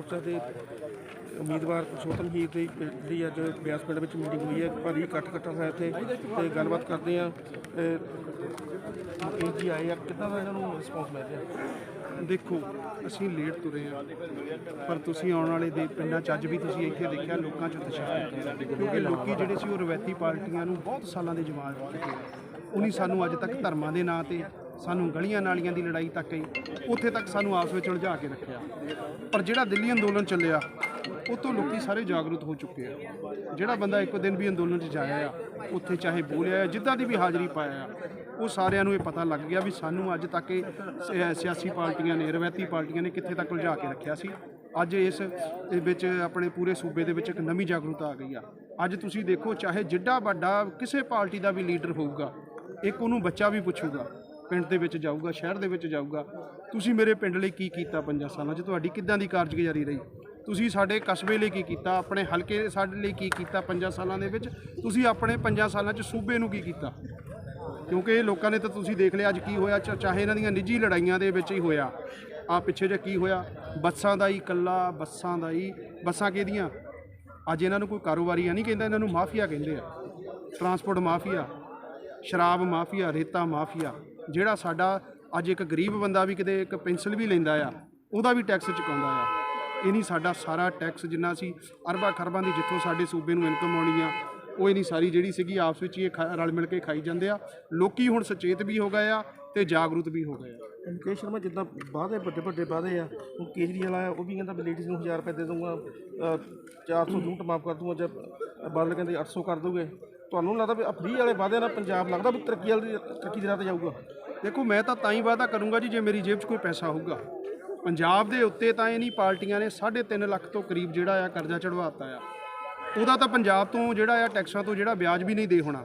मोर्चा के उम्मीदवार परसोत्तम हीर की जी अज बियास पिंड में मीटिंग हुई है। भारी इकट्ठ इकट्ठा है इतने गलबात करते हैं। मुकेश जी आए कि इन्हों रिस्पॉन्स मिल रहा? देखो असी लेट तुरे हाँ पर तुसी आने वाले दे पिंडां च अज भी तुसी इत्थे देखिया लोकां च उत्साह, क्योंकि लोकी जिहड़े सी रवायती पार्टियां नूं बहुत सालों के जमात चुके उन्हीं सानू अज तक धर्मां दे नां ते सानू गलियां नालियां की लड़ाई तक गई उत्थे तक सानू आपस में उलझा के रखिया। पर जिहड़ा दिल्ली अंदोलन चलिया उस तो लोग सारे जागरूक हो चुके हैं। जिहड़ा बंदा एक दिन भी अंदोलन च जाया आ उत्थे चाहे बोलिया जिद्दां दी भी हाज़री पाया वो सारिਆਂ ਨੂੰ ਇਹ पता लग गया भी सानू अज तक सियासी पार्टियां ने रवायती पार्टियां ने कित्थे तक उलझा के रखिया सी। अज इस अपने पूरे सूबे दे विच एक नवीं जागरूकता आ गई आ। अज तुसीं देखो चाहे जिड्डा वड्डा किसी पार्टी का भी लीडर होऊगा एक उन्होंने बच्चा भी पुछूगा पिंड दे विच जाऊगा शहर दे विच जाऊगा तुसीं मेरे पिंड लई की कीता 5 सालां च तुहाडी किद्दां दी कारजगुजारी रही, तुसीं साडे कस्बे लई की कीता अपने हलके साडे लई की कीता 5 सालां दे विच, तुसीं अपने 5 सालां च सूबे नूं की कीता। क्योंकि लोगों ने तो तुसीं देख लिया अज की होया चाहे इन्हां दीयां निजी लड़ाइयां दे विच ही होया आ पिछे जे की होया बसां दा ही कल्ला बसां दा ही बसां किहदियां अज इन्हां नूं कोई कारोबारी नहीं कहंदा, इन्हां नूं माफिया कहंदे आ। ट्रांसपोर्ट माफिया, शराब माफिया, रेता माफिया, जिहड़ा साडा अज एक गरीब बंदा भी किते एक पेंशन भी लैंदा आ उहदा भी टैक्स चुकाउंदा आ। इह नहीं साडा सारा टैक्स जिन्ना सी अरबां खरबां दी जिੱਥੋਂ साडे सूबे नूं इनकम आउणी आ ਉਹ इन्नी सारी जिहड़ी सीगी आपस ਵਿੱਚ ਇਹ रल मिल के खाई ਜਾਂਦੇ ਆ। ਲੋਕੀ ਹੁਣ ਸੁਚੇਤ ਵੀ ਹੋ ਗਏ ਆ ਤੇ ਜਾਗਰੂਕ ਵੀ ਹੋ ਗਏ ਆ। मुकेश शर्मा जिदा वादे ਵੱਡੇ ਵੱਡੇ वादे आ ਹੁਣ केजरीवाल आया वो भी कहता भी लेडीज़ ਨੂੰ 1000 रुपये दे दूँगा 400 यूनिट माफ़ कर दूँगा जब बादल कहते 800 कर दोगे। ਤੁਹਾਨੂੰ ਲੱਗਦਾ ਵੀ ਫਰੀ वाले वादे ਨਾਲ ਪੰਜਾਬ लगता भी तरक्की ਦੀ ਰਾਹ ਤੇ ਜਾਊਗਾ? देखो मैं तो ही वादा करूँगा जी जे मेरी जेब 'ਚ कोई पैसा होगा। पंजाब के उत्ते तो इन्हीं पार्टियां ने 3.5 लाख तो करीब जोड़ा आ करजा चढ़वाता आ ਉਹਦਾ ਤਾਂ ਪੰਜਾਬ ਤੋਂ ਜਿਹੜਾ ਆ ਟੈਕਸਾਂ ਤੋਂ ਜਿਹੜਾ ਵਿਆਜ ਵੀ ਨਹੀਂ ਦੇ ਹੋਣਾ।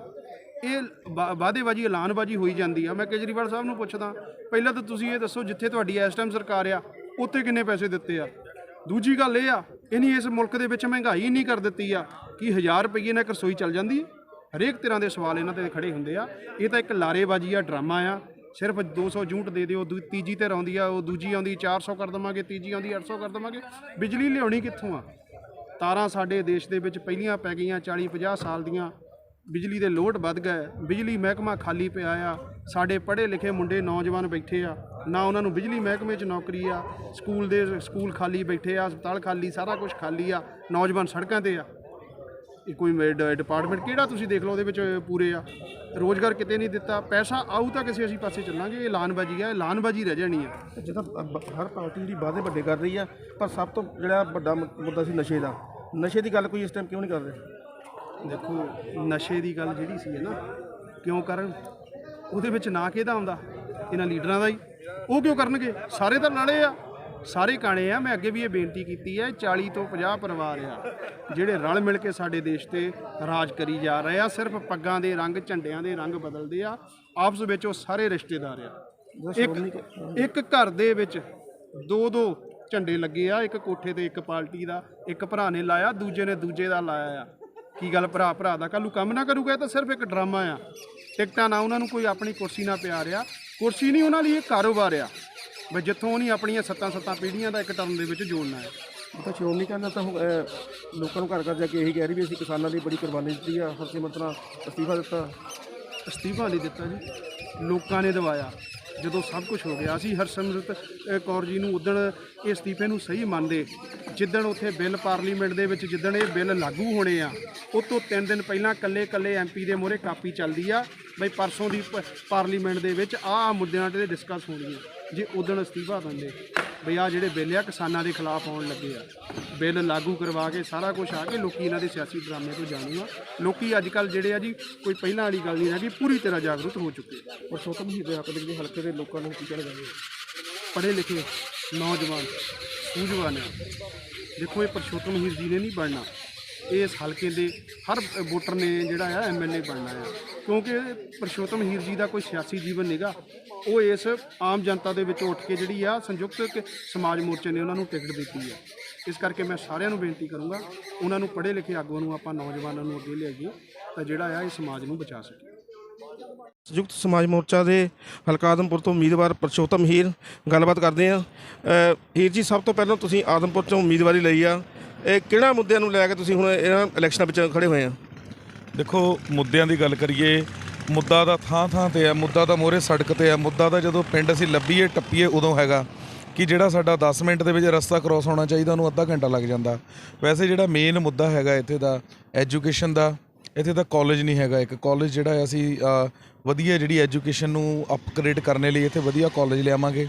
ਇਹ ਵਾਅਦੇਬਾਜ਼ੀ ਐਲਾਨਬਾਜ਼ੀ ਹੋਈ ਜਾਂਦੀ ਆ। ਮੈਂ ਕੇਜਰੀਵਾਲ ਸਾਹਿਬ ਨੂੰ ਪੁੱਛਦਾ ਪਹਿਲਾਂ ਤਾਂ ਤੁਸੀਂ ਇਹ ਦੱਸੋ ਜਿੱਥੇ ਤੁਹਾਡੀ ਇਸ ਟਾਈਮ ਸਰਕਾਰ ਆ ਉੱਥੇ ਕਿੰਨੇ ਪੈਸੇ ਦਿੱਤੇ ਆ। ਦੂਜੀ ਗੱਲ ਇਹ ਆ ਇਹਨੀ ਇਸ ਮੁਲਕ ਦੇ ਵਿੱਚ ਮਹਿੰਗਾਈ ਇੰਨੀ ਕਰ ਦਿੱਤੀ ਆ ਕਿ 1000 ਰੁਪਏ ਨਾਲ ਇੱਕ ਰਸੋਈ ਚੱਲ ਜਾਂਦੀ। ਹਰੇਕ ਤਰ੍ਹਾਂ ਦੇ ਸਵਾਲ ਇਹਨਾਂ ਤੇ ਖੜੇ ਹੁੰਦੇ ਆ। ਇਹ ਤਾਂ ਇੱਕ ਲਾਰੇਬਾਜ਼ੀ ਆ, ਡਰਾਮਾ ਆ। ਸਿਰਫ 200 ਯੂਨਿਟ ਦੇ ਦਿਓ, ਤੀਜੀ ਤੇ ਆਉਂਦੀ ਆ ਉਹ ਦੂਜੀ ਆਉਂਦੀ 400 ਕਰ ਦੇਵਾਂਗੇ, ਤੀਜੀ ਆਉਂਦੀ 800 ਕਰ ਦੇਵਾਂਗੇ। ਬਿਜਲੀ ਲਿਆਉਣੀ ਕਿੱਥੋਂ ਆ? ਤਾਰਾਂ ਸਾਡੇ ਦੇਸ਼ ਦੇ ਵਿੱਚ ਪਹਿਲੀਆਂ ਪੈ ਗਈਆਂ 40-50 ਸਾਲ ਦੀਆਂ। ਬਿਜਲੀ ਦੇ ਲੋਡ ਵੱਧ ਗਏ, ਬਿਜਲੀ ਮਹਿਕਮਾ ਖਾਲੀ ਪਿਆ ਆ। ਸਾਡੇ ਪੜ੍ਹੇ ਲਿਖੇ ਮੁੰਡੇ ਨੌਜਵਾਨ ਬੈਠੇ ਆ ਨਾ ਉਹਨਾਂ ਨੂੰ ਬਿਜਲੀ ਮਹਿਕਮੇ 'ਚ ਨੌਕਰੀ ਆ। ਸਕੂਲ ਖਾਲੀ ਬੈਠੇ ਆ, ਹਸਪਤਾਲ ਖਾਲੀ, ਸਾਰਾ ਕੁਝ ਖਾਲੀ ਆ। ਨੌਜਵਾਨ ਸੜਕਾਂ 'ਤੇ ਆ। ਇਹ ਕੋਈ ਡਿਪਾਰਟਮੈਂਟ ਕਿਹੜਾ ਤੁਸੀਂ ਦੇਖ ਲਓ ਉਹਦੇ ਵਿੱਚ ਪੂਰੇ ਆ। ਰੋਜ਼ਗਾਰ ਕਿਤੇ ਨਹੀਂ ਦਿੱਤਾ। ਪੈਸਾ ਆਊ ਤਾਂ ਕਿਸੇ ਅਸੀਂ ਪਾਸੇ ਚੱਲਾਂਗੇ। ਇਹ ਐਲਾਨਬਾਜ਼ੀ ਆ, ਐਲਾਨਬਾਜ਼ੀ ਰਹਿ ਜਾਣੀ ਆ। ਜਿੱਦਾਂ ਹਰ ਪਾਰਟੀ ਜਿਹੜੀ ਵਾਅਦੇ ਵੱਡੇ ਕਰ ਰਹੀ ਆ ਪਰ ਸਭ ਤੋਂ ਜਿਹੜਾ ਵੱਡਾ ਮੁੱਦਾ ਸੀ ਨਸ਼ੇ ਦਾ। ਨਸ਼ੇ ਦੀ ਗੱਲ ਕੋਈ ਇਸ ਟਾਈਮ ਕਿਉਂ ਨਹੀਂ ਕਰ ਰਹੇ? ਦੇਖੋ ਨਸ਼ੇ ਦੀ ਗੱਲ ਜਿਹੜੀ ਸੀ ਨਾ ਕਿਉਂ ਕਰਨ ਉਹਦੇ ਵਿੱਚ ਨਾ ਕਿਹਦਾ ਆਉਂਦਾ ਇਹਨਾਂ ਲੀਡਰਾਂ ਦਾ ਹੀ। ਉਹ ਕਿਉਂ ਕਰਨਗੇ? ਸਾਰੇ ਤਾਂ ਨਾਲੇ ਆ, ਸਾਰੇ ਕਾਣੇ ਆ। ਮੈਂ ਅੱਗੇ ਵੀ ਇਹ ਬੇਨਤੀ ਕੀਤੀ ਹੈ 40 ਤੋਂ 50 ਪਰਿਵਾਰ ਆ ਜਿਹੜੇ ਰਲ ਮਿਲ ਕੇ ਸਾਡੇ ਦੇਸ਼ ਤੇ ਰਾਜ ਕਰੀ ਜਾ ਰਹੇ ਆ। ਸਿਰਫ ਪੱਗਾਂ ਦੇ ਰੰਗ ਝੰਡਿਆਂ ਦੇ ਰੰਗ ਬਦਲਦੇ ਆ, ਆਪਸ ਵਿੱਚ ਉਹ ਸਾਰੇ ਰਿਸ਼ਤੇਦਾਰ ਆ। ਇੱਕ ਘਰ ਦੇ ਵਿੱਚ 2-2 ਝੰਡੇ ਲੱਗੇ ਆ। ਇੱਕ ਕੋਠੇ ਤੇ ਇੱਕ ਪਾਰਟੀ ਦਾ, ਇੱਕ ਭਰਾ ਨੇ ਲਾਇਆ, ਦੂਜੇ ਨੇ ਦੂਜੇ ਦਾ ਲਾਇਆ ਆ। ਕੀ ਗੱਲ ਭਰਾ ਦਾ ਕੱਲ੍ਹ ਨੂੰ ਕੰਮ ਨਾ ਕਰੂਗਾ? ਇਹ ਤਾਂ ਸਿਰਫ ਇੱਕ ਡਰਾਮਾ ਆ। ਟਿਕਟਾਂ ਨਾ ਉਹਨਾਂ ਨੂੰ ਕੋਈ ਆਪਣੀ ਕੁਰਸੀ ਨਾ ਪਿਆਰ ਆ। ਕੁਰਸੀ ਨਹੀਂ ਉਹਨਾਂ ਲਈ ਇਹ ਕਾਰੋਬਾਰ ਆ ਬਈ ਜਿੱਥੋਂ ਉਹਨੇ ਆਪਣੀਆਂ 7 ਪੀੜ੍ਹੀਆਂ ਦਾ ਇੱਕ ਟਰਮ ਦੇ ਵਿੱਚ ਜੋੜਨਾ ਹੈ। ਤਾਂ ਸ਼੍ਰੋਮਣੀ ਕਹਿੰਦਾ ਤਾਂ ਲੋਕਾਂ ਨੂੰ ਘਰ ਘਰ ਜਾ ਕੇ ਇਹੀ ਕਹਿ ਰਹੀ ਵੀ ਅਸੀਂ ਕਿਸਾਨਾਂ ਦੀ ਬੜੀ ਕੁਰਬਾਨੀ ਦਿੱਤੀ ਆ। ਹਰਸਿਮਰਤ ਨਾਲ ਅਸਤੀਫਾ ਦਿੱਤਾ। ਅਸਤੀਫਾ ਨਹੀਂ ਦਿੱਤਾ ਜੀ, ਲੋਕਾਂ ਨੇ ਦਵਾਇਆ। ਜਦੋਂ ਸਭ ਕੁਝ ਹੋ ਗਿਆ ਅਸੀਂ ਹਰਸਿਮਰਤ ਕੌਰ ਜੀ ਨੂੰ ਉਦਣ ਇਹ ਅਸਤੀਫੇ ਨੂੰ ਸਹੀ ਮੰਨਦੇ ਜਿੱਦਣ ਉੱਥੇ ਬਿੱਲ ਪਾਰਲੀਮੈਂਟ ਦੇ ਵਿੱਚ ਜਿੱਦਣ ਇਹ ਬਿੱਲ ਲਾਗੂ ਹੋਣੇ ਆ ਉਹ ਤੋਂ 3 ਦਿਨ ਪਹਿਲਾਂ ਕੱਲੇ ਐਮਪੀ ਦੇ ਮੂਹਰੇ ਕਾਪੀ ਚੱਲਦੀ ਆ ਬਈ ਪਰਸੋਂ ਦੀ ਪਾਰਲੀਮੈਂਟ ਦੇ ਵਿੱਚ ਆਹ ਮੁੱਦਿਆਂ 'ਤੇ ਡਿਸਕਸ ਹੋਣੀ ਆ। ਜੇ ਉਦਣ ਅਸਤੀਫਾ ਦਿੰਦੇ ਬਈ ਆਹ ਜਿਹੜੇ ਬਿੱਲ ਆ ਕਿਸਾਨਾਂ ਦੇ ਖਿਲਾਫ ਆਉਣ ਲੱਗੇ ਆ, ਬਿੱਲ ਲਾਗੂ ਕਰਵਾ ਕੇ ਸਾਰਾ ਕੁਝ ਆ ਕੇ ਲੋਕੀ ਇਹਨਾਂ ਦੇ ਸਿਆਸੀ ਡਰਾਮੇ ਤੋਂ ਜਾਣੂ ਆ। ਲੋਕੀ ਅੱਜ ਕੱਲ੍ਹ ਜਿਹੜੇ ਆ ਜੀ ਕੋਈ ਪਹਿਲਾਂ ਵਾਲੀ ਗੱਲ ਨਹੀਂ ਹੈਗੀ, ਪੂਰੀ ਤਰ੍ਹਾਂ ਜਾਗਰੂਕ ਹੋ ਚੁੱਕੇ। ਪਰਸੋਤਮ ਹੀਰ ਦੇ ਹੱਕ ਦੇ ਵਿੱਚ ਹਲਕੇ ਦੇ ਲੋਕਾਂ ਨੂੰ ਕੀ ਕਹਿਣਾ ਚਾਹੁੰਦੇ? ਪੜ੍ਹੇ ਲਿਖੇ ਨੌਜਵਾਨ ਸੂਝਵਾਨ ਆ। ਦੇਖੋ ਇਹ ਪਰਸੋਤਮ ਹੀਰ ਜੀ ਨੇ ਨਹੀਂ ਬਣਨਾ, ਇਸ ਹਲਕੇ ਦੇ ਹਰ ਵੋਟਰ ਨੇ ਜਿਹੜਾ ਆ MLA ਬਣਨਾ ਆ। ਕਿਉਂਕਿ ਪਰਸੋਤਮ ਹੀਰ ਜੀ ਦਾ ਕੋਈ ਸਿਆਸੀ ਜੀਵਨ ਨਹੀਂਗਾ। ਉਹ ਇਸ ਆਮ ਜਨਤਾ ਦੇ ਵਿੱਚ ਉੱਠ ਕੇ ਜਿਹੜੀ ਆ ਸੰਯੁਕਤ ਸਮਾਜ ਮੋਰਚੇ ਨੇ ਉਹਨਾਂ ਨੂੰ ਟਿਕਟ ਦਿੱਤੀ ਆ। ਇਸ ਕਰਕੇ ਮੈਂ ਸਾਰਿਆਂ ਨੂੰ ਬੇਨਤੀ ਕਰੂੰਗਾ ਉਹਨਾਂ ਨੂੰ ਪੜ੍ਹੇ ਲਿਖੇ ਆਗੂਆਂ ਨੂੰ ਆਪਾਂ ਨੌਜਵਾਨਾਂ ਨੂੰ ਅੱਗੇ ਲਿਆਈਏ ਤਾਂ ਜਿਹੜਾ ਆ ਇਹ ਸਮਾਜ ਨੂੰ ਬਚਾ ਸਕੀਏ। ਸੰਯੁਕਤ ਸਮਾਜ ਮੋਰਚਾ ਦੇ ਹਲਕਾ ਆਦਮਪੁਰ ਤੋਂ ਉਮੀਦਵਾਰ ਪਰਸ਼ੋਤਮ ਹੀਰ ਗੱਲਬਾਤ ਕਰਦੇ ਆ। ਹੀਰ ਜੀ, ਸਭ ਤੋਂ ਪਹਿਲਾਂ ਤੁਸੀਂ ਆਦਮਪੁਰ ਤੋਂ ਉਮੀਦਵਾਰੀ ਲਈ ਆ, ਇਹ ਕਿਹੜਾ ਮੁੱਦਿਆਂ ਨੂੰ ਲੈ ਕੇ ਤੁਸੀਂ ਹੁਣ ਇਹਨਾਂ ਇਲੈਕਸ਼ਨਾਂ ਵਿੱਚ ਖੜੇ ਹੋਏ ਆ? ਦੇਖੋ, ਮੁੱਦਿਆਂ ਦੀ ਗੱਲ ਕਰੀਏ, ਮੁੱਦਾ ਦਾ ਥਾਂ ਥਾਂ ਤੇ ਹੈ, ਮੁੱਦਾ ਤਾਂ ਮੋਹਰੇ ਸੜਕ ਤੇ ਹੈ, ਮੁੱਦਾ ਤਾਂ ਜਦੋਂ ਪਿੰਡ ਅਸੀਂ ਲੱਭੀਏ ਟੱਪੀਏ ਉਦੋਂ ਹੈਗਾ ਕਿ ਜਿਹੜਾ ਸਾਡਾ 10 ਮਿੰਟ ਦੇ ਵਿੱਚ ਰਸਤਾ ਕ੍ਰੋਸ ਹੋਣਾ ਚਾਹੀਦਾ ਉਹਨੂੰ ਅੱਧਾ ਘੰਟਾ ਲੱਗ ਜਾਂਦਾ। ਵੈਸੇ ਜਿਹੜਾ ਮੇਨ ਮੁੱਦਾ ਹੈਗਾ ਇੱਥੇ ਦਾ ਐਜੂਕੇਸ਼ਨ ਦਾ, ਇੱਥੇ ਦਾ ਕਾਲਜ ਨਹੀਂ ਹੈਗਾ। ਇੱਕ ਕਾਲਜ ਜਿਹੜਾ ਅਸੀਂ ਵਧੀਆ ਜਿਹੜੀ ਐਜੂਕੇਸ਼ਨ ਨੂੰ ਅਪਗ੍ਰੇਡ ਕਰਨ ਲਈ ਇੱਥੇ ਵਧੀਆ ਕਾਲਜ ਲਿਆਵਾਂਗੇ।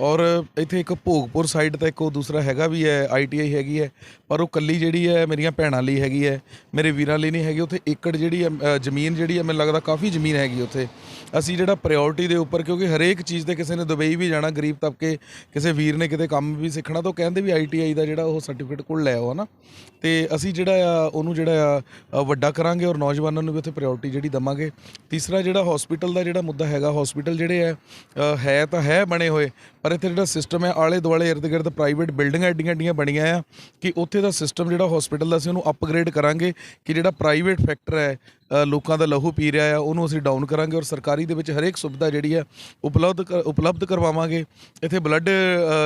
ਔਰ ਇੱਥੇ ਇੱਕ ਭੋਗਪੁਰ ਸਾਈਡ ਤਾਂ ਇੱਕ ਉਹ ਦੂਸਰਾ ਹੈਗਾ ਵੀ ਹੈ, ITI ਹੈਗੀ ਹੈ, ਪਰ ਉਹ ਕੱਲੀ ਜਿਹੜੀ ਹੈ ਮੇਰੀਆਂ ਭੈਣਾਂ ਲਈ ਹੈਗੀ ਹੈ, ਮੇਰੇ ਵੀਰਾਂ ਲਈ ਨਹੀਂ ਹੈਗੀ। ਉੱਥੇ ਏਕੜ ਜਿਹੜੀ ਹੈ ਜ਼ਮੀਨ ਜਿਹੜੀ ਹੈ, ਮੈਨੂੰ ਲੱਗਦਾ ਕਾਫੀ ਜ਼ਮੀਨ ਹੈਗੀ ਉੱਥੇ। ਅਸੀਂ ਜਿਹੜਾ ਪ੍ਰਾਇਓਰਟੀ ਦੇ ਉੱਪਰ, ਕਿਉਂਕਿ ਹਰੇਕ ਚੀਜ਼ 'ਤੇ ਕਿਸੇ ਨੇ ਦੁਬਈ ਵੀ ਜਾਣਾ, ਗਰੀਬ ਤਬਕੇ ਕਿਸੇ ਵੀਰ ਨੇ ਕਿਤੇ ਕੰਮ ਵੀ ਸਿੱਖਣਾ ਤਾਂ ਉਹ ਕਹਿੰਦੇ ਵੀ ITI ਦਾ ਜਿਹੜਾ ਉਹ ਸਰਟੀਫਿਕੇਟ ਕੋਲ ਲੈ ਆਓ, ਹੈ ਨਾ। ਅਤੇ ਅਸੀਂ ਜਿਹੜਾ ਆ ਉਹਨੂੰ ਜਿਹੜਾ ਆ ਵੱਡਾ ਕਰਾਂਗੇ ਔਰ ਨੌਜਵਾਨਾਂ ਨੂੰ ਵੀ ਉੱਥੇ ਪ੍ਰਾਇਓਰਟੀ ਜਿਹੜੀ ਦੇਵਾਂਗੇ। ਤੀਸਰਾ ਜਿਹੜਾ ਹੌਸਪੀਟਲ ਦਾ ਜਿਹੜਾ ਮੁੱਦਾ ਹੈਗਾ, ਹੌਸਪੀਟਲ ਜਿਹੜੇ ਹੈ ਤਾਂ ਹੈ ਬਣੇ ਹੋਏ, ਪਰ ਇੱਥੇ ਜਿਹੜਾ ਸਿਸਟਮ ਹੈ ਆਲੇ ਦੁਆਲੇ ਇਰਦ ਗਿਰਦ ਪ੍ਰਾਈਵੇਟ ਬਿਲਡਿੰਗਾਂ ਐਡੀਆਂ ਬਣੀਆਂ ਆ ਕਿ ਉੱਥੇ ਦਾ ਸਿਸਟਮ ਜਿਹੜਾ ਹੌਸਪੀਟਲ ਦਾ ਅਸੀਂ ਉਹਨੂੰ ਅਪਗ੍ਰੇਡ ਕਰਾਂਗੇ ਕਿ ਜਿਹੜਾ ਪ੍ਰਾਈਵੇਟ ਫੈਕਟਰ ਹੈ ਲੋਕਾਂ ਦਾ ਲਹੂ ਪੀ ਰਿਹਾ ਆ ਉਹਨੂੰ ਅਸੀਂ ਡਾਊਨ ਕਰਾਂਗੇ ਔਰ ਸਰਕਾਰੀ ਦੇ ਵਿੱਚ ਹਰੇਕ ਸੁਵਿਧਾ ਜਿਹੜੀ ਹੈ ਉਪਲਬਧ ਕਰਵਾਵਾਂਗੇ। ਇੱਥੇ ਬਲੱਡ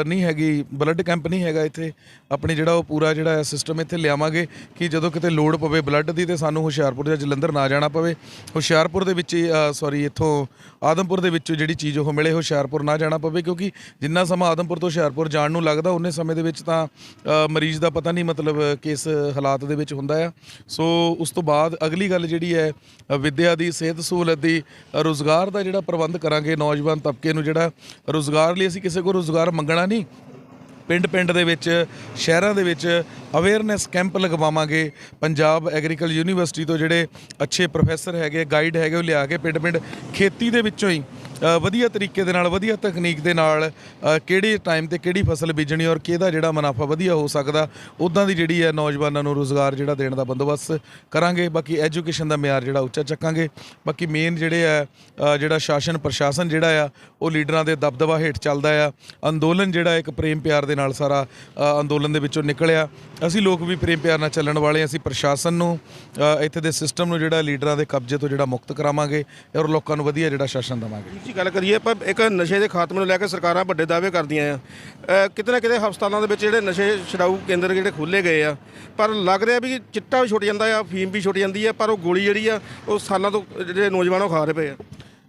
ਨਹੀਂ ਹੈਗੀ, ਬਲੱਡ ਕੈਂਪ ਨਹੀਂ ਹੈਗਾ ਇੱਥੇ। ਆਪਣੀ ਜਿਹੜਾ ਉਹ ਪੂਰਾ ਜਿਹੜਾ ਸਿਸਟਮ ਇੱਥੇ ਲਿਆਵਾਂਗੇ ਕਿ ਜਦੋਂ ਕਿਤੇ ਲੋੜ ਪਵੇ ਬਲੱਡ ਦੀ ਤਾਂ ਸਾਨੂੰ ਹੁਸ਼ਿਆਰਪੁਰ ਜਾਂ ਜਲੰਧਰ ਨਾ ਜਾਣਾ ਪਵੇ। ਹੁਸ਼ਿਆਰਪੁਰ ਦੇ ਵਿੱਚ ਇੱਥੋਂ ਆਦਮਪੁਰ ਦੇ ਵਿੱਚੋਂ ਜਿਹੜੀ ਚੀਜ਼ ਉਹ ਮਿਲੇ ਹੁਸ਼ਿਆਰਪੁਰ ਨਾ ਜਾਣਾ ਪਵੇ, ਕਿਉਂਕਿ ਜਿੰਨਾ ਸਮਾਂ ਆਦਮਪੁਰ ਤੋਂ ਹੁਸ਼ਿਆਰਪੁਰ ਜਾਣ ਨੂੰ ਲੱਗਦਾ ਉਨੇ ਸਮੇਂ ਦੇ ਵਿੱਚ ਤਾਂ ਮਰੀਜ਼ ਦਾ ਪਤਾ ਨਹੀਂ ਮਤਲਬ ਕਿਸ ਹਾਲਾਤ ਦੇ ਵਿੱਚ ਹੁੰਦਾ ਆ। ਸੋ ਉਸ ਤੋਂ ਬਾਅਦ ਅਗਲੀ ਗੱਲ ਜਿਹੜੀ ਹੈ ਵਿੱਦਿਆ ਦੀ, ਸਿਹਤ ਸਹੂਲਤ ਦੀ, ਰੁਜ਼ਗਾਰ ਦਾ ਜਿਹੜਾ ਪ੍ਰਬੰਧ ਕਰਾਂਗੇ। ਨੌਜਵਾਨ ਤਬਕੇ ਨੂੰ ਜਿਹੜਾ ਰੁਜ਼ਗਾਰ ਲਈ ਅਸੀਂ ਕਿਸੇ ਕੋਲ ਰੁਜ਼ਗਾਰ ਮੰਗਣਾ ਨਹੀਂ, ਪਿੰਡ ਦੇ ਵਿੱਚ ਸ਼ਹਿਰਾਂ ਦੇ ਵਿੱਚ ਅਵੇਅਰਨੈਸ ਕੈਂਪ ਲਗਵਾਵਾਂਗੇ। ਪੰਜਾਬ ਐਗਰੀਕਲਚਰ ਯੂਨੀਵਰਸਿਟੀ ਤੋਂ ਜਿਹੜੇ ਅੱਛੇ ਪ੍ਰੋਫੈਸਰ ਹੈਗੇ, ਗਾਈਡ ਹੈਗੇ, ਉਹ ਲਿਆ ਕੇ ਪਿੰਡ ਖੇਤੀ ਦੇ ਵਿੱਚੋਂ ਹੀ ਵਧੀਆ ਤਰੀਕੇ ਦੇ ਨਾਲ, ਵਧੀਆ ਤਕਨੀਕ ਦੇ ਨਾਲ ਕਿਹੜੇ ਟਾਈਮ 'ਤੇ ਕਿਹੜੀ ਫਸਲ ਬੀਜਣੀ ਔਰ ਕਿਹਦਾ ਜਿਹੜਾ ਮੁਨਾਫਾ ਵਧੀਆ ਹੋ ਸਕਦਾ, ਉੱਦਾਂ ਦੀ ਜਿਹੜੀ ਹੈ ਨੌਜਵਾਨਾਂ ਨੂੰ ਰੁਜ਼ਗਾਰ ਜਿਹੜਾ ਦੇਣ ਦਾ ਬੰਦੋਬਸਤ ਕਰਾਂਗੇ। ਬਾਕੀ ਐਜੂਕੇਸ਼ਨ ਦਾ ਮਿਆਰ ਜਿਹੜਾ ਉੱਚਾ ਚੱਕਾਂਗੇ। ਬਾਕੀ ਮੇਨ ਜਿਹੜੇ ਹੈ ਜਿਹੜਾ ਸ਼ਾਸਨ ਪ੍ਰਸ਼ਾਸਨ ਜਿਹੜਾ ਆ ਉਹ ਲੀਡਰਾਂ ਦੇ ਦਬਦਬਾ ਹੇਠ ਚੱਲਦਾ ਆ। ਅੰਦੋਲਨ ਜਿਹੜਾ ਇੱਕ ਪ੍ਰੇਮ ਪਿਆਰ ਦੇ ਨਾਲ ਸਾਰਾ ਅੰਦੋਲਨ ਦੇ ਵਿੱਚੋਂ ਨਿਕਲਿਆ। ਅਸੀਂ ਲੋਕ ਵੀ ਪ੍ਰੇਮ ਪਿਆਰ ਨਾਲ ਚੱਲਣ ਵਾਲੇ। ਅਸੀਂ ਪ੍ਰਸ਼ਾਸਨ ਨੂੰ ਇੱਥੇ ਦੇ ਸਿਸਟਮ ਨੂੰ ਜਿਹੜਾ ਲੀਡਰਾਂ ਦੇ ਕਬਜ਼ੇ ਤੋਂ ਜਿਹੜਾ ਮੁਕਤ ਕਰਾਵਾਂਗੇ ਔਰ ਲੋਕਾਂ ਨੂੰ ਵਧੀਆ ਜਿਹੜਾ ਸ਼ਾਸਨ ਦੇਵਾਂਗੇ। ਗੱਲ ਕਰੀਏ ਆਪਾਂ ਇੱਕ ਨਸ਼ੇ ਦੇ ਖਾਤਮੇ ਨੂੰ ਲੈ ਕੇ ਸਰਕਾਰਾਂ ਵੱਡੇ ਦਾਅਵੇ ਕਰਦੀਆਂ ਆ। ਕਿਤੇ ਨਾ ਕਿਤੇ ਹਸਪਤਾਲਾਂ ਦੇ ਵਿੱਚ ਜਿਹੜੇ ਨਸ਼ੇ ਛਡਾਊ ਕੇਂਦਰ ਜਿਹੜੇ ਖੋਲ੍ਹੇ ਗਏ ਆ, ਪਰ ਲੱਗ ਰਿਹਾ ਵੀ ਚਿੱਟਾ ਵੀ ਛੁੱਟ ਜਾਂਦਾ ਆ, ਫੀਮ ਵੀ ਛੁੱਟ ਜਾਂਦੀ ਆ, ਪਰ ਉਹ ਗੋਲੀ ਜਿਹੜੀ ਆ ਉਹ ਸਾਲਾਂ ਤੋਂ ਜਿਹੜੇ ਨੌਜਵਾਨ ਉਹ ਖਾ ਰਹੇ ਪਏ ਆ।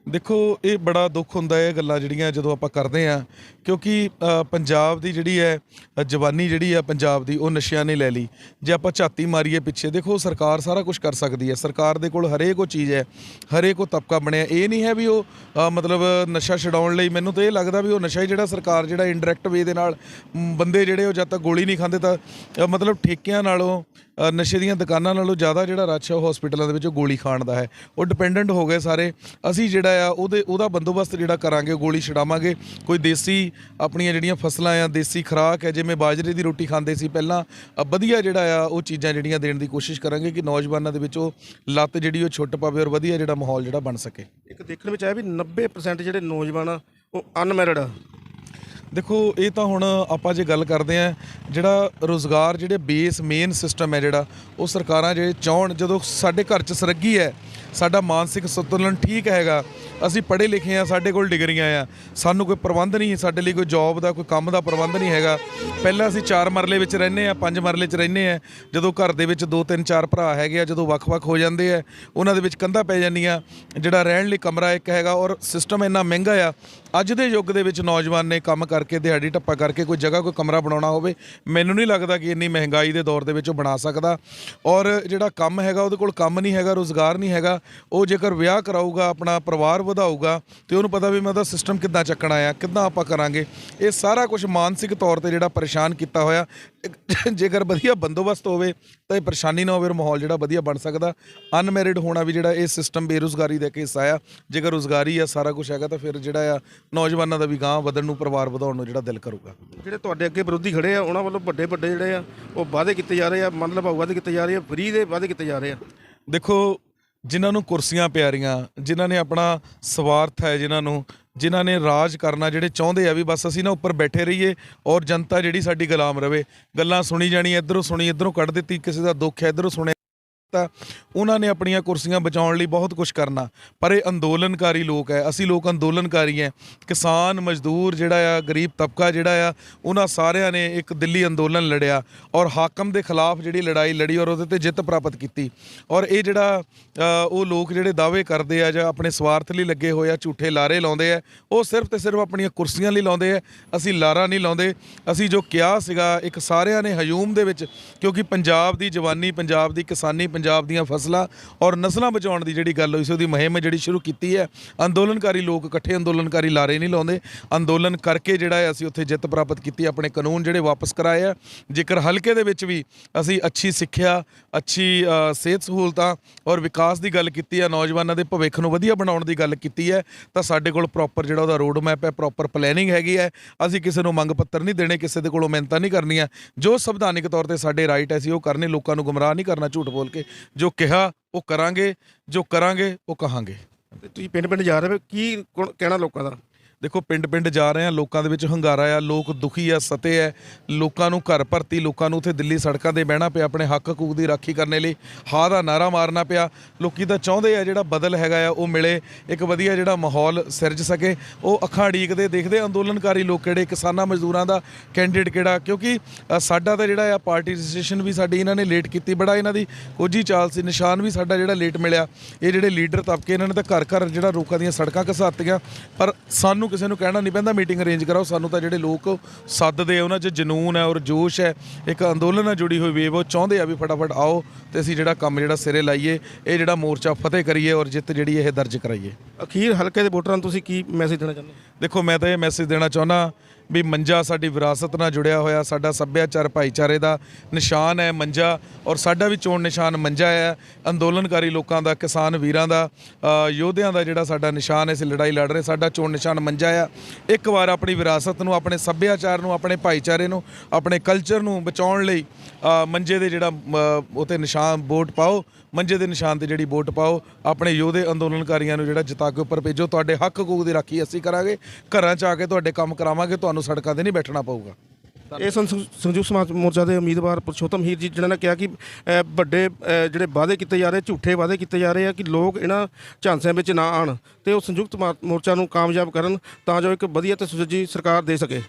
ਦੇਖੋ, ਇਹ ਬੜਾ ਦੁੱਖ ਹੁੰਦਾ ਇਹ ਗੱਲਾਂ ਜਿਹੜੀਆਂ ਜਦੋਂ ਆਪਾਂ ਕਰਦੇ ਹਾਂ, ਕਿਉਂਕਿ ਪੰਜਾਬ ਦੀ ਜਿਹੜੀ ਹੈ ਜਵਾਨੀ ਜਿਹੜੀ ਆ ਪੰਜਾਬ ਦੀ ਉਹ ਨਸ਼ਿਆਂ ਨੇ ਲੈ ਲਈ। ਜੇ ਆਪਾਂ ਝਾਤੀ ਮਾਰੀਏ ਪਿੱਛੇ, ਦੇਖੋ ਸਰਕਾਰ ਸਾਰਾ ਕੁਝ ਕਰ ਸਕਦੀ ਹੈ। ਸਰਕਾਰ ਦੇ ਕੋਲ ਹਰੇਕ ਉਹ ਚੀਜ਼ ਹੈ, ਹਰੇਕ ਉਹ ਤਬਕਾ ਬਣਿਆ। ਇਹ ਨਹੀਂ ਹੈ ਵੀ ਉਹ ਮਤਲਬ ਨਸ਼ਾ ਛਡਾਉਣ ਲਈ, ਮੈਨੂੰ ਤਾਂ ਇਹ ਲੱਗਦਾ ਵੀ ਉਹ ਨਸ਼ਾ ਹੀ ਜਿਹੜਾ ਸਰਕਾਰ ਜਿਹੜਾ ਇੰਡਾਇਰੈਕਟ ਵੇ ਦੇ ਨਾਲ ਬੰਦੇ ਜਿਹੜੇ ਉਹ ਜਦ ਤੱਕ ਗੋਲੀ ਨਹੀਂ ਖਾਂਦੇ ਤਾਂ ਮਤਲਬ ਠੇਕਿਆਂ ਨਾਲੋਂ ਨਸ਼ੇ ਦੀਆਂ ਦੁਕਾਨਾਂ ਨਾਲੋਂ ਜ਼ਿਆਦਾ ਜਿਹੜਾ ਰਸ਼ ਹੈ ਉਹ ਹਸਪੀਟਲਾਂ ਦੇ ਵਿੱਚ ਗੋਲੀ ਖਾਣ ਦਾ ਹੈ। ਉਹ ਡਿਪੈਂਡੈਂਟ ਹੋ ਗਏ ਸਾਰੇ। ਅਸੀਂ ਜਿਹੜਾ ਆ ਉਹਦਾ ਬੰਦੋਬਸਤ ਜਿਹੜਾ ਕਰਾਂਗੇ, ਗੋਲੀ ਛਡਾਵਾਂਗੇ। ਕੋਈ ਦੇਸੀ ਆਪਣੀਆਂ ਜਿਹੜੀਆਂ ਫਸਲਾਂ ਆ, ਦੇਸੀ ਖੁਰਾਕ ਹੈ, ਜਿਵੇਂ ਬਾਜਰੇ ਦੀ ਰੋਟੀ ਖਾਂਦੇ ਸੀ ਪਹਿਲਾਂ, ਵਧੀਆ ਜਿਹੜਾ ਆ ਉਹ ਚੀਜ਼ਾਂ ਜਿਹੜੀਆਂ ਦੇਣ ਦੀ ਕੋਸ਼ਿਸ਼ ਕਰਾਂਗੇ ਕਿ ਨੌਜਵਾਨਾਂ ਦੇ ਵਿੱਚ ਉਹ ਲੱਤ ਜਿਹੜੀ ਉਹ ਛੁੱਟ ਪਵੇ ਔਰ ਵਧੀਆ ਜਿਹੜਾ ਮਾਹੌਲ ਜਿਹੜਾ ਬਣ ਸਕੇ। ਇੱਕ ਦੇਖਣ ਵਿੱਚ ਆਇਆ ਵੀ 90% ਜਿਹੜੇ ਨੌਜਵਾਨ ਆ ਉਹ ਅਨਮੈਰਿਡ ਆ। ਦੇਖੋ, ਇਹ ਤਾਂ ਹੁਣ ਆਪਾਂ ਜੇ ਗੱਲ ਕਰਦੇ ਹਾਂ ਜਿਹੜਾ ਰੁਜ਼ਗਾਰ ਜਿਹੜੇ ਬੇਸ ਮੇਨ ਸਿਸਟਮ ਹੈ ਜਿਹੜਾ ਉਹ ਸਰਕਾਰਾਂ ਜਿਹੜੇ ਚਾਹੁਣ, ਜਦੋਂ ਸਾਡੇ ਘਰ 'ਚ ਸਰੱਗੀ ਹੈ, ਸਾਡਾ ਮਾਨਸਿਕ ਸੰਤੁਲਨ ਠੀਕ ਹੈਗਾ, ਅਸੀਂ ਪੜ੍ਹੇ ਲਿਖੇ ਹਾਂ, ਸਾਡੇ ਕੋਲ ਡਿਗਰੀਆਂ ਆ, ਸਾਨੂੰ ਕੋਈ ਪ੍ਰਬੰਧ ਨਹੀਂ, ਸਾਡੇ ਲਈ ਕੋਈ ਜੋਬ ਦਾ ਕੋਈ ਕੰਮ ਦਾ ਪ੍ਰਬੰਧ ਨਹੀਂ ਹੈਗਾ। ਪਹਿਲਾਂ ਅਸੀਂ 4 ਮਰਲੇ ਵਿੱਚ ਰਹਿੰਦੇ ਹਾਂ, 5 ਮਰਲੇ 'ਚ ਰਹਿੰਦੇ ਹਾਂ। ਜਦੋਂ ਘਰ ਦੇ ਵਿੱਚ 2 3 4 ਭਰਾ ਹੈਗੇ ਆ, ਜਦੋਂ ਵੱਖ-ਵੱਖ ਹੋ ਜਾਂਦੇ ਆ, ਉਹਨਾਂ ਦੇ ਵਿੱਚ ਕੰਧਾਂ ਪੈ ਜਾਂਦੀਆਂ, ਜਿਹੜਾ ਰਹਿਣ ਲਈ ਕਮਰਾ ਇੱਕ ਹੈਗਾ ਔਰ ਸਿਸਟਮ ਇੰਨਾ ਮਹਿੰਗਾ ਆ। ਅੱਜ ਦੇ ਯੁੱਗ ਦੇ ਵਿੱਚ ਨੌਜਵਾਨ ਨੇ ਕੰਮ ਕਰਕੇ ਦਿਹਾੜੀ ਟੱਪਾ ਕਰਕੇ ਕੋਈ ਜਗ੍ਹਾ ਕੋਈ ਕਮਰਾ ਬਣਾਉਣਾ ਹੋਵੇ, ਮੈਨੂੰ ਨਹੀਂ ਲੱਗਦਾ ਕਿ ਇੰਨੀ ਮਹਿੰਗਾਈ ਦੇ ਦੌਰ ਦੇ ਵਿੱਚ ਉਹ ਬਣਾ ਸਕਦਾ। ਔਰ ਜਿਹੜਾ ਕੰਮ ਹੈਗਾ ਉਹਦੇ ਕੋਲ ਕੰਮ ਨਹੀਂ ਹੈਗਾ, ਰੁਜ਼ਗਾਰ ਨਹੀਂ ਹੈਗਾ। ਉਹ ਜੇਕਰ ਵਿਆਹ ਕਰਾਊਗਾ, ਆਪਣਾ ਪਰਿਵਾਰ ਵਧਾਊਗਾ, ਅਤੇ ਉਹਨੂੰ ਪਤਾ ਵੀ ਮੈਂ ਉਹਦਾ ਸਿਸਟਮ ਕਿੱਦਾਂ ਚੱਕਣਾ ਆ, ਕਿੱਦਾਂ ਆਪਾਂ ਕਰਾਂਗੇ। ਇਹ ਸਾਰਾ ਕੁਝ ਮਾਨਸਿਕ ਤੌਰ 'ਤੇ ਜਿਹੜਾ ਪਰੇਸ਼ਾਨ ਕੀਤਾ ਹੋਇਆ। ਜੇਕਰ ਵਧੀਆ ਬੰਦੋਬਸਤ ਹੋਵੇ ਤਾਂ ਇਹ ਪਰੇਸ਼ਾਨੀ ਨਾ ਹੋਵੇ ਔਰ ਮਾਹੌਲ ਜਿਹੜਾ ਵਧੀਆ ਬਣ ਸਕਦਾ। ਅਨਮੈਰਿਡ ਹੋਣਾ ਵੀ ਜਿਹੜਾ ਇਹ ਸਿਸਟਮ ਬੇਰੁਜ਼ਗਾਰੀ ਦਾ ਇੱਕ ਹਿੱਸਾ ਆ। ਜੇਕਰ ਰੁਜ਼ਗਾਰੀ ਆ, ਸਾਰਾ ਕੁਝ ਹੈਗਾ, ਤਾਂ ਫਿਰ ਜਿਹੜਾ ਆ ਨੌਜਵਾਨਾਂ ਦਾ ਵੀ ਗਾਂਹ ਵਧਣ ਨੂੰ, ਪਰਿਵਾਰ ਵਧਾਉਣ ਨੂੰ ਜਿਹੜਾ ਦਿਲ ਕਰੂਗਾ। ਜਿਹੜੇ ਤੁਹਾਡੇ ਅੱਗੇ ਵਿਰੋਧੀ ਖੜੇ ਆ ਉਹਨਾਂ ਵੱਲੋਂ ਵੱਡੇ ਜਿਹੜੇ ਆ ਉਹ ਵਾਅਦੇ ਕੀਤੇ ਜਾ ਰਹੇ ਆ, ਮਤਲਬ ਵਾਅਦੇ ਕੀਤੇ ਜਾ ਰਹੇ ਆ, ਫ੍ਰੀ ਦੇ ਵਾਅਦੇ ਕੀਤੇ ਜਾ ਰਹੇ ਆ। ਦੇਖੋ, ਜਿਨ੍ਹਾਂ ਨੂੰ ਕੁਰਸੀਆਂ ਪਿਆਰੀਆਂ, ਜਿਨ੍ਹਾਂ ਨੇ ਆਪਣਾ ਸਵਾਰਥ ਹੈ, ਜਿਨ੍ਹਾਂ ਨੇ ਰਾਜ ਕਰਨਾ, ਜਿਹੜੇ ਚਾਹੁੰਦੇ ਆ ਵੀ ਬਸ ਅਸੀਂ ਨਾ ਉੱਪਰ ਬੈਠੇ ਰਹੀਏ ਔਰ ਜਨਤਾ ਜਿਹੜੀ ਸਾਡੀ ਗੁਲਾਮ ਰਵੇ। ਗੱਲਾਂ ਸੁਣੀ ਜਾਣੀ, ਇੱਧਰੋਂ ਸੁਣੀ ਇੱਧਰੋਂ ਕੱਢ ਦਿੱਤੀ, ਕਿਸੇ ਦਾ ਦੁੱਖ ਹੈ ਇੱਧਰੋਂ ਸੁਣਿਆ। ਦਿੱਤਾ, ਉਹਨਾਂ ਨੇ ਆਪਣੀਆਂ ਕੁਰਸੀਆਂ ਬਚਾਉਣ ਲਈ ਬਹੁਤ ਕੁਝ ਕਰਨਾ, ਪਰ ਇਹ ਅੰਦੋਲਨਕਾਰੀ ਲੋਕ ਹੈ। ਅਸੀਂ ਲੋਕ ਅੰਦੋਲਨਕਾਰੀ ਹੈ। ਕਿਸਾਨ, ਮਜ਼ਦੂਰ ਜਿਹੜਾ ਆ, ਗਰੀਬ ਤਬਕਾ ਜਿਹੜਾ ਆ, ਉਹਨਾਂ ਸਾਰਿਆਂ ਨੇ ਇੱਕ ਦਿੱਲੀ ਅੰਦੋਲਨ ਲੜਿਆ ਔਰ ਹਾਕਮ ਦੇ ਖਿਲਾਫ ਜਿਹੜੀ ਲੜਾਈ ਲੜੀ ਔਰ ਉਹਦੇ ਤੇ ਜਿੱਤ ਪ੍ਰਾਪਤ ਕੀਤੀ। ਔਰ ਇਹ ਜਿਹੜਾ ਉਹ ਲੋਕ ਜਿਹੜੇ ਦਾਅਵੇ ਕਰਦੇ ਆ ਜਾਂ ਆਪਣੇ ਸਵਾਰਥ ਲਈ ਲੱਗੇ ਹੋਏ ਆ, ਝੂਠੇ ਲਾਰੇ ਲਾਉਂਦੇ ਆ, ਉਹ ਸਿਰਫ ਤੇ ਸਿਰਫ ਆਪਣੀਆਂ ਕੁਰਸੀਆਂ ਲਈ ਲਾਉਂਦੇ ਆ। ਅਸੀਂ ਲਾਰਾ ਨਹੀਂ ਲਾਉਂਦੇ। ਅਸੀਂ ਜੋ ਕਿਹਾ ਸੀਗਾ ਇੱਕ ਸਾਰਿਆਂ ਨੇ ਹਯੂਮ ਦੇ ਵਿੱਚ, ਕਿਉਂਕਿ ਪੰਜਾਬ ਦੀ ਜਵਾਨੀ, ਪੰਜਾਬ ਦੀ ਕਿਸਾਨੀ, ਪੰਜਾਬ ਦੀਆਂ ਫਸਲਾਂ ਔਰ ਨਸਲਾਂ ਬਚਾਉਣ ਦੀ ਜਿਹੜੀ ਗੱਲ ਹੋਈ ਸੀ, ਉਹਦੀ ਮੁਹਿੰਮ ਜਿਹੜੀ ਸ਼ੁਰੂ ਕੀਤੀ ਹੈ। ਅੰਦੋਲਨਕਾਰੀ ਲੋਕ ਇਕੱਠੇ ਅੰਦੋਲਨਕਾਰੀ ਲਾਰੇ ਨਹੀਂ ਲਾਉਂਦੇ। ਅੰਦੋਲਨ ਕਰਕੇ ਜਿਹੜਾ ਹੈ ਅਸੀਂ ਉੱਥੇ ਜਿੱਤ ਪ੍ਰਾਪਤ ਕੀਤੀ, ਆਪਣੇ ਕਾਨੂੰਨ ਜਿਹੜੇ ਵਾਪਸ ਕਰਾਏ ਆ। ਜੇਕਰ ਹਲਕੇ ਦੇ ਵਿੱਚ ਵੀ ਅਸੀਂ ਅੱਛੀ ਸਿੱਖਿਆ, ਅੱਛੀ ਸਿਹਤ ਸਹੂਲਤਾਂ ਔਰ ਵਿਕਾਸ ਦੀ ਗੱਲ ਕੀਤੀ ਹੈ, ਨੌਜਵਾਨਾਂ ਦੇ ਭਵਿੱਖ ਨੂੰ ਵਧੀਆ ਬਣਾਉਣ ਦੀ ਗੱਲ ਕੀਤੀ ਹੈ, ਤਾਂ ਸਾਡੇ ਕੋਲ ਪ੍ਰੋਪਰ ਜਿਹੜਾ ਉਹਦਾ ਰੋਡ ਮੈਪ ਹੈ, ਪ੍ਰੋਪਰ ਪਲੈਨਿੰਗ ਹੈਗੀ ਹੈ। ਅਸੀਂ ਕਿਸੇ ਨੂੰ ਮੰਗ ਪੱਤਰ ਨਹੀਂ ਦੇਣੇ, ਕਿਸੇ ਦੇ ਕੋਲੋਂ ਮਿਹਨਤਾਂ ਨਹੀਂ ਕਰਨੀਆਂ। ਜੋ ਸੰਵਿਧਾਨਿਕ ਤੌਰ ਤੇ ਸਾਡੇ ਰਾਈਟ ਹੈ ਅਸੀਂ ਉਹ ਕਰਨੇ, ਲੋਕਾਂ ਨੂੰ ਗੁੰਮਰਾਹ ਨਹੀਂ ਕਰਨਾ ਝੂਠ ਬੋਲ ਕੇ। ਜੋ ਕਿਹਾ ਉਹ ਕਰਾਂਗੇ, ਜੋ ਕਰਾਂਗੇ ਉਹ ਕਹਾਂਗੇ। ਤੇ ਤੁਸੀਂ ਪਿੰਡ ਪਿੰਡ ਜਾ ਰਹੇ ਹੋ, ਕੀ ਕਹਿਣਾ ਲੋਕਾਂ ਦਾ? ਦੇਖੋ, ਪਿੰਡ ਪਿੰਡ ਜਾ ਰਹੇ ਆ, ਲੋਕਾਂ ਦੇ ਵਿੱਚ ਹੰਗਾਰਾ ਆ, ਲੋਕ ਦੁਖੀ ਆ, ਸਤੇ ਹੈ, ਲੋਕਾਂ ਨੂੰ ਘਰ ਭਰਤੀ, ਲੋਕਾਂ ਨੂੰ ਉੱਥੇ ਦਿੱਲੀ ਸੜਕਾਂ 'ਤੇ ਬਹਿਣਾ ਪਿਆ ਆਪਣੇ ਹੱਕ ਹਕੂਕ ਦੀ ਰਾਖੀ ਕਰਨ ਲਈ, ਹਾਂ ਦਾ ਨਾਰਾ ਮਾਰਨਾ ਪਿਆ। ਲੋਕੀ ਤਾਂ ਚਾਹੁੰਦੇ ਆ ਜਿਹੜਾ ਬਦਲ ਹੈਗਾ ਆ ਉਹ ਮਿਲੇ, ਇੱਕ ਵਧੀਆ ਜਿਹੜਾ ਮਾਹੌਲ ਸਿਰਜ ਸਕੇ। ਉਹ ਅੱਖਾਂ ਉਡੀਕਦੇ ਦੇਖਦੇ ਅੰਦੋਲਨਕਾਰੀ ਲੋਕ ਕਿਹੜੇ, ਕਿਸਾਨਾਂ ਮਜ਼ਦੂਰਾਂ ਦਾ ਕੈਂਡੀਡੇਟ ਕਿਹੜਾ, ਕਿਉਂਕਿ ਸਾਡਾ ਤਾਂ ਜਿਹੜਾ ਆ ਪਾਰਟੀ ਰਜਿਸਟ੍ਰੇਸ਼ਨ ਵੀ ਸਾਡੀ ਇਹਨਾਂ ਨੇ ਲੇਟ ਕੀਤੀ, ਬੜਾ ਇਹਨਾਂ ਦੀ ਕੋਝੀ ਚਾਲ ਸੀ, ਨਿਸ਼ਾਨ ਵੀ ਸਾਡਾ ਜਿਹੜਾ ਲੇਟ ਮਿਲਿਆ। ਇਹ ਜਿਹੜੇ ਲੀਡਰ ਤਬਕੇ ਇਹਨਾਂ ਨੇ ਤਾਂ ਘਰ ਘਰ ਜਿਹੜਾ ਲੋਕਾਂ ਦੀਆਂ ਸੜਕਾਂ ਘਸਾਤੀਆਂ, ਪਰ ਸਾਨੂੰ ਕਿਸੇ ਨੂੰ ਕਹਿਣਾ ਨਹੀਂ ਪੈਂਦਾ ਮੀਟਿੰਗ ਅਰੇਂਜ ਕਰਾਓ। ਸਾਨੂੰ ਤਾਂ ਜਿਹੜੇ ਲੋਕ ਸੱਦਦੇ ਆ ਉਹਨਾਂ 'ਚ ਜਨੂਨ ਹੈ ਔਰ ਜੋਸ਼ ਹੈ, ਇੱਕ ਅੰਦੋਲਨ ਨਾਲ ਜੁੜੀ ਹੋਈ ਵੇਵ, ਉਹ ਚਾਹੁੰਦੇ ਆ ਵੀ ਫਟਾਫਟ ਆਓ ਤੇ ਅਸੀਂ ਜਿਹੜਾ ਕੰਮ ਜਿਹੜਾ ਸਿਰੇ ਲਾਈਏ, ਇਹ ਜਿਹੜਾ ਮੋਰਚਾ ਫਤਿਹ ਕਰੀਏ ਔਰ ਜਿੱਤ ਜਿਹੜੀ ਇਹ ਦਰਜ ਕਰਾਈਏ। ਅਖੀਰ ਹਲਕੇ ਦੇ ਵੋਟਰਾਂ ਨੂੰ ਤੁਸੀਂ ਕੀ ਮੈਸੇਜ ਦੇਣਾ ਚਾਹੁੰਦੇ ਹੋ? ਦੇਖੋ, ਮੈਂ ਤਾਂ ਇਹ ਮੈਸੇਜ ਦੇਣਾ ਚਾਹੁੰਦਾ ਵੀ ਮੰਜਾ ਸਾਡੀ ਵਿਰਾਸਤ ਨਾਲ ਜੁੜਿਆ ਹੋਇਆ, ਸਾਡਾ ਸੱਭਿਆਚਾਰ ਭਾਈਚਾਰੇ ਦਾ ਨਿਸ਼ਾਨ ਹੈ ਮੰਜਾ, ਔਰ ਸਾਡਾ ਵੀ ਚੋਣ ਨਿਸ਼ਾਨ ਮੰਜਾ ਹੈ। ਅੰਦੋਲਨਕਾਰੀ ਲੋਕਾਂ ਦਾ, ਕਿਸਾਨ ਵੀਰਾਂ ਦਾ, ਯੋਧਿਆਂ ਦਾ ਜਿਹੜਾ ਸਾਡਾ ਨਿਸ਼ਾਨ ਹੈ, ਅਸੀਂ ਲੜਾਈ ਲੜ ਰਹੇ, ਸਾਡਾ ਚੋਣ ਨਿਸ਼ਾਨ ਮੰਜਾ ਆ। ਇੱਕ ਵਾਰ ਆਪਣੀ ਵਿਰਾਸਤ ਨੂੰ, ਆਪਣੇ ਸੱਭਿਆਚਾਰ ਨੂੰ, ਆਪਣੇ ਭਾਈਚਾਰੇ ਨੂੰ, ਆਪਣੇ ਕਲਚਰ ਨੂੰ ਬਚਾਉਣ ਲਈ ਮੰਜੇ ਦੇ ਜਿਹੜਾ ਉਹ 'ਤੇ ਨਿਸ਼ਾਨ ਵੋਟ ਪਾਓ, ਮੰਜੇ ਦੇ ਨਿਸ਼ਾਨ ਤੇ ਜਿਹੜੀ ਵੋਟ ਪਾਓ। ਆਪਣੇ ਯੋਧੇ ਅੰਦੋਲਨਕਾਰੀਆਂ ਨੂੰ ਜਿਹੜਾ ਜਿਤਾ ਕੇ ਉੱਪਰ ਭੇਜੋ। ਤੁਹਾਡੇ ਹੱਕ ਹਕੂਕ ਦੀ ਰਾਖੀ ਅਸੀਂ ਕਰਾਂਗੇ, ਘਰਾਂ 'ਚ ਆ ਕੇ ਤੁਹਾਡੇ ਕੰਮ ਕਰਾਵਾਂਗੇ, ਤੁਹਾਨੂੰ ਸੜਕਾਂ 'ਤੇ ਨਹੀਂ ਬੈਠਣਾ ਪਊਗਾ। ਇਹ ਸੰਯੁਕਤ ਸਮਾਜ ਮੋਰਚਾ ਦੇ ਉਮੀਦਵਾਰ ਪੁਰਸ਼ੋਤਮ ਹੀਰ ਜੀ, ਜਿਨ੍ਹਾਂ ਨੇ ਕਿਹਾ ਕਿ ਵੱਡੇ ਜਿਹੜੇ ਵਾਅਦੇ ਕੀਤੇ ਜਾ ਰਹੇ, ਝੂਠੇ ਵਾਅਦੇ ਕੀਤੇ ਜਾ ਰਹੇ ਆ ਕਿ ਲੋਕ ਇਹਨਾਂ ਝਾਂਸਿਆਂ ਵਿੱਚ ਨਾ ਆਉਣ ਤੇ ਉਹ ਸੰਯੁਕਤ ਮੋਰਚਾ ਨੂੰ ਕਾਮਯਾਬ ਕਰਨ, ਤਾਂ ਜੋ ਇੱਕ ਵਧੀਆ ਤੇ ਸੁਚੱਜੀ ਸਰਕਾਰ ਦੇ ਸਕੇ।